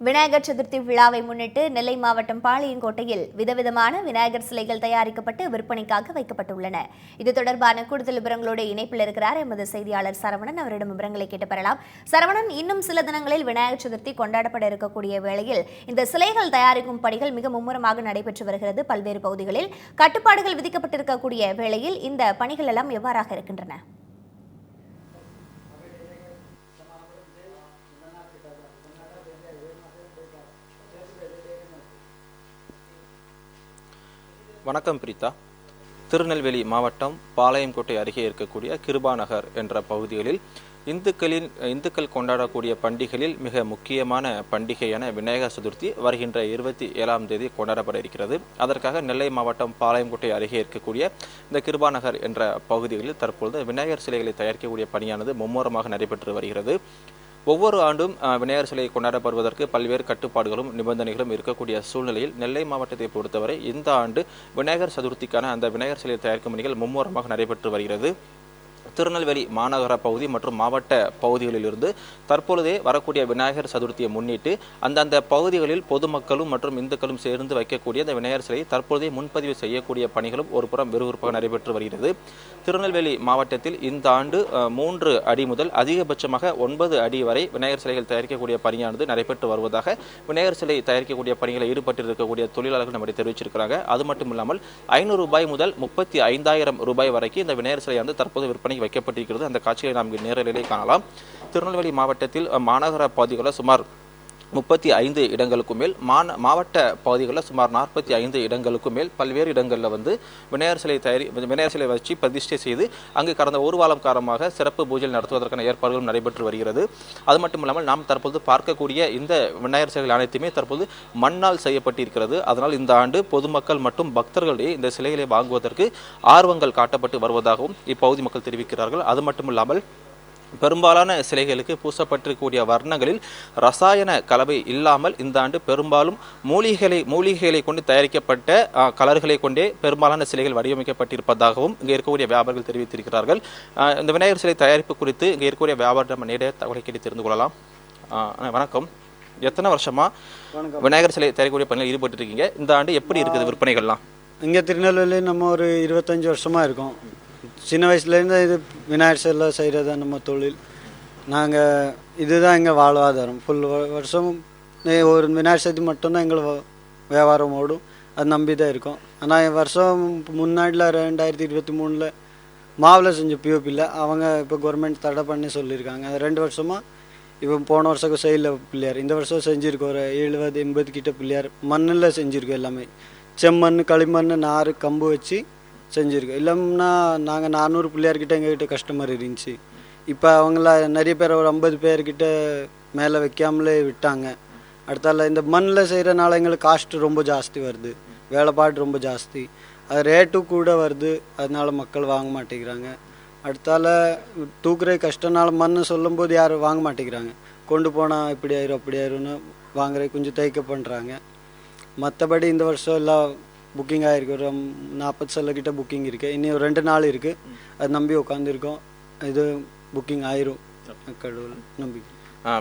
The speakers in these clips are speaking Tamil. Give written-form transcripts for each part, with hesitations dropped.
விநாயகர் சதுர்த்தி விழாவை முன்னிட்டு நெல்லை மாவட்டம் பாளையங்கோட்டையில் விதவிதமான விநாயகர் சிலைகள் தயாரிக்கப்பட்டு விற்பனைக்காக வைக்கப்பட்டுள்ளன. இது தொடர்பான கூடுதல் விவரங்களோடு இணைப்பில் இருக்கிறார் எமது செய்தியாளர் சரவணன். அவரிடம் விவரங்களை கேட்டு பெறலாம். சரவணன், இன்னும் சில தினங்களில் விநாயகர் சதுர்த்தி கொண்டாடப்பட இருக்கக்கூடிய வேளையில் இந்த சிலைகள் தயாரிக்கும் பணிகள் மிக மும்முரமாக நடைபெற்று வருகிறது. பல்வேறு பகுதிகளில் கட்டுப்பாடுகள் விதிக்கப்பட்டிருக்கக்கூடிய வேளையில் இந்த பணிகள் எல்லாம் எவ்வாறாக இருக்கின்றன? வணக்கம் பிரீதா. திருநெல்வேலி மாவட்டம் பாளையங்கோட்டை அருகே இருக்கக்கூடிய கிருபா நகர் என்ற பகுதிகளில் இந்துக்கள் கொண்டாடக்கூடிய பண்டிகைகளில் மிக முக்கியமான பண்டிகையான விநாயகர் சதுர்த்தி வருகின்ற 27ஆம் தேதி கொண்டாடப்பட இருக்கிறது. அதற்காக நெல்லை மாவட்டம் பாளையங்கோட்டை அருகே இருக்கக்கூடிய இந்த கிருபா நகர் என்ற பகுதிகளில் தற்பொழுது விநாயகர் சிலைகளை தயாரிக்கக்கூடிய பணியானது மும்முரமாக நடைபெற்று வருகிறது. ஒவ்வொரு ஆண்டும் விநாயகர் சிலை கொண்டாடப்படுவதற்கு பல்வேறு கட்டுப்பாடுகளும் நிபந்தனைகளும் இருக்கக்கூடிய சூழ்நிலையில் நெல்லை மாவட்டத்தை பொறுத்தவரை இந்த ஆண்டு விநாயகர் சதுர்த்திக்கான அந்த விநாயகர் சிலை தயாரிக்கும் பணிகள் மும்முரமாக நடைபெற்று வருகிறது. திருநெல்வேலி மாநகர பகுதி மற்றும் மாவட்ட பகுதிகளிலிருந்து தற்பொழுதே வரக்கூடிய விநாயகர் சதுர்த்தியை முன்னிட்டு அந்தந்த பகுதிகளில் பொதுமக்களும் மற்றும் இந்துக்களும் சேர்ந்து வைக்கக்கூடிய அந்த விநாயகர் சிலையை தற்பொழுதே முன்பதிவு செய்யக்கூடிய பணிகளும் ஒரு புறம் விறுவிறுப்பாக நடைபெற்று வருகிறது. திருநெல்வேலி மாவட்டத்தில் இந்த ஆண்டு 3 அடி முதல் அதிகபட்சமாக 9 அடி வரை விநாயகர் சிலைகள் தயாரிக்கக்கூடிய பணியானது நடைபெற்று வருவதாக விநாயகர் சிலை தயாரிக்கக்கூடிய பணிகளை ஈடுபட்டிருக்கக்கூடிய தொழிலாளர்கள் நம்மை தெரிவிச்சிருக்கிறாங்க. அது மட்டும் இல்லாமல் 500 ரூபாய் முதல் 35,000 ரூபாய் வரைக்கும் இந்த விநாயகர் சிலையானது தற்போது விற்பனை வைக்கப்பட்டிருக்கிறது. அந்த காட்சியை நாம் நேரலையிலே காணலாம். திருநெல்வேலி மாவட்டத்தில் மாநகர பகுதிகளில் சுமார் 35 இடங்களுக்கும் மேல், மாவட்ட பகுதிகளில் சுமார் 45 இடங்களுக்கும் மேல் பல்வேறு இடங்களில் விநாயகர் சிலை வச்சு பிரதிஷ்டை செய்து அங்கு கடந்த ஒரு வாரம் காலமாக சிறப்பு பூஜை நடத்துவதற்கான ஏற்பாடுகளும் நடைபெற்று வருகிறது. அது மட்டும் இல்லாமல் நாம் தற்போது பார்க்கக்கூடிய இந்த விநாயகர் சிலைகள் அனைத்துமே தற்போது மண்ணால் செய்யப்பட்டிருக்கிறது. அதனால் இந்த ஆண்டு பொதுமக்கள் மற்றும் பக்தர்களுடைய இந்த சிலைகளை வாங்குவதற்கு ஆர்வங்கள் காட்டப்பட்டு வருவதாகவும் இப்பகுதி மக்கள் தெரிவிக்கிறார்கள். அது மட்டும் இல்லாமல் பெரும்பாலான சிலைகளுக்கு பூசப்பட்டிருக்கக்கூடிய வர்ணங்களில் ரசாயன கலவை இல்லாமல் இந்த ஆண்டு பெரும்பாலும் மூலிகைகளை கொண்டு தயாரிக்கப்பட்ட கலர்களை கொண்டே பெரும்பாலான சிலைகள் வடிவமைக்கப்பட்டிருப்பதாகவும் இங்கே இருக்கக்கூடிய வியாபாரிகள் தெரிவித்திருக்கிறார்கள். இந்த விநாயகர் சிலை தயாரிப்பு குறித்து இங்கே இருக்கக்கூடிய வியாபாரம் நேரடியாக தகவலை கேட்டு தெரிந்து கொள்ளலாம். வணக்கம். எத்தனை வருஷமா விநாயகர் சிலை தயாரிக்கக்கூடிய பணியில் ஈடுபட்டு இருக்கீங்க? இந்த ஆண்டு எப்படி இருக்குது விற்பனைகள்லாம்? இங்கே திருநெல்வேலி நம்ம ஒரு 25 வருஷமா இருக்கோம். சின்ன வயசுலேருந்து இது விநாயகர் சிலை செய்கிறது தான் நம்ம தொழில். நாங்கள் இதுதான் எங்கள் வாழ்வாதாரம். ஃபுல் வருஷம் ஒரு விநாயகர் சதுர்த்தி மட்டும்தான் எங்கள் வியாபாரம் ஓடும். அது நம்பி தான் இருக்கோம். ஆனால் வருஷம் முன்னாடியில் 2023 மாவில் செஞ்ச பிஓபியில் அவங்க இப்போ கவர்மெண்ட் தடை பண்ணி சொல்லியிருக்காங்க. 2 வருஷமாக இப்போ போன வருஷம் செய்யல பிள்ளையார். இந்த வருஷம் செஞ்சுருக்கோம். ஒரு 70-80 கிட்ட பிள்ளையார் மண்ணில் செஞ்சுருக்கோம். எல்லாமே செம்மண், களிமண், நார், கம்பு வச்சு செஞ்சுருக்கோம். இல்லைன்னா நாங்கள் 400 பிள்ளையார்கிட்ட எங்ககிட்ட கஸ்டமர் இருந்துச்சு. இப்போ அவங்கள நிறைய பேர் ஒரு 50 பேர்கிட்ட மேலே வைக்காமலே விட்டாங்க. அடுத்தால இந்த மண்ணில் செய்கிறனால எங்களுக்கு காஸ்ட்டு ரொம்ப ஜாஸ்தி வருது, வேலைப்பாடு ரொம்ப ஜாஸ்தி, அது ரேட்டும் கூட வருது. அதனால மக்கள் வாங்க மாட்டேங்கிறாங்க. அடுத்தால தூக்குற கஷ்டனால மண் சொல்லும்போது யாரும் வாங்க மாட்டேங்கிறாங்க. கொண்டு போனால் இப்படி ஆயிரும் அப்படி ஆயிரும்னு வாங்குற கொஞ்சம் தைக்க பண்ணுறாங்க. மற்றபடி இந்த வருஷம் எல்லாம் புக்கிங் ஆகிருக்கு. ஒரு 40 சிலைக்கிட்ட புக்கிங் இருக்குது. இன்னும் 2 நாள் இருக்குது. அது நம்பி உட்காந்துருக்கோம். இது புக்கிங் ஆயிரும் கடவுள் நம்பிக்கை.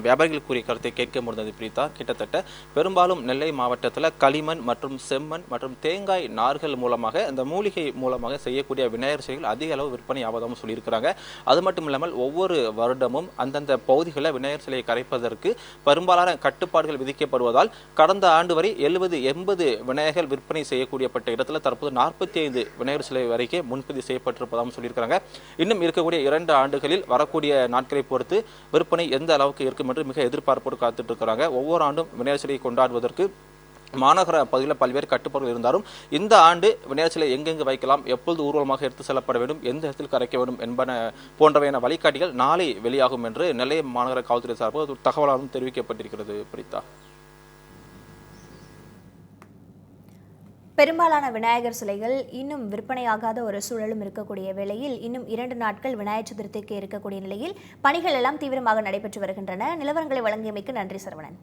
வியாபாரிகள் கூறிய கருத்தை கேட்க முடிந்தது பிரீதா. கிட்டத்தட்ட பெரும்பாலும் நெல்லை மாவட்டத்தில் களிமண் மற்றும் செம்மண் மற்றும் தேங்காய் நார்கள் மூலமாக இந்த மூலிகை மூலமாக செய்யக்கூடிய விநாயகர் சிலைகள் அதிக அளவு விற்பனை ஆவதாகவும் சொல்லியிருக்கிறாங்க. அது மட்டும் இல்லாமல் ஒவ்வொரு வருடமும் அந்தந்த பகுதிகளில் விநாயகர் சிலையை கரைப்பதற்கு பெரும்பாலான கட்டுப்பாடுகள் விதிக்கப்படுவதால் கடந்த ஆண்டு வரை 70-80 விநாயகர் விற்பனை செய்யக்கூடியப்பட்ட இடத்துல தற்போது 45 விநாயகர் சிலை வரைக்கும் முன்பதிவு செய்யப்பட்டிருப்பதாகவும் சொல்லியிருக்கிறாங்க. இன்னும் இருக்கக்கூடிய 2 ஆண்டுகளில் வரக்கூடிய நாட்களை பொறுத்து விற்பனை எந்த அளவுக்கு என்று மிக எதிர்பார்ப்போடு காத்துட்டு இருக்கிறாங்க. ஒவ்வொரு ஆண்டும் விநாயகர் சிலையை கொண்டாடுவதற்கு மாநகர பகுதியில் பல்வேறு கட்டுப்பாடுகள் இருந்தாலும் இந்த ஆண்டு விநாயகர் சிலை எங்கெங்கு வைக்கலாம், எப்பொழுது ஊர்வலமாக எடுத்து செல்லப்பட வேண்டும், எந்த இடத்தில் கரைக்க வேண்டும் என்பன போன்றவையான வழிகாட்டிகள் நாளை வெளியாகும் என்று நெல்லை மாநகர காவல்துறை சார்பாக தகவலாகவும் தெரிவிக்கப்பட்டிருக்கிறது. பிரித்தா, பெரும்பாலான விநாயகர் சிலைகள் இன்னும் விற்பனையாகாத ஒரு சூழலும் இருக்கக்கூடிய வேளையில் இன்னும் 2 நாட்கள் விநாயகர் சதுர்த்திக்கு இருக்கக்கூடிய நிலையில் பணிகள் எல்லாம் தீவிரமாக நடைபெற்று வருகின்றன. நிலவரங்களை வழங்கியமைக்கு நன்றி சரவணன்.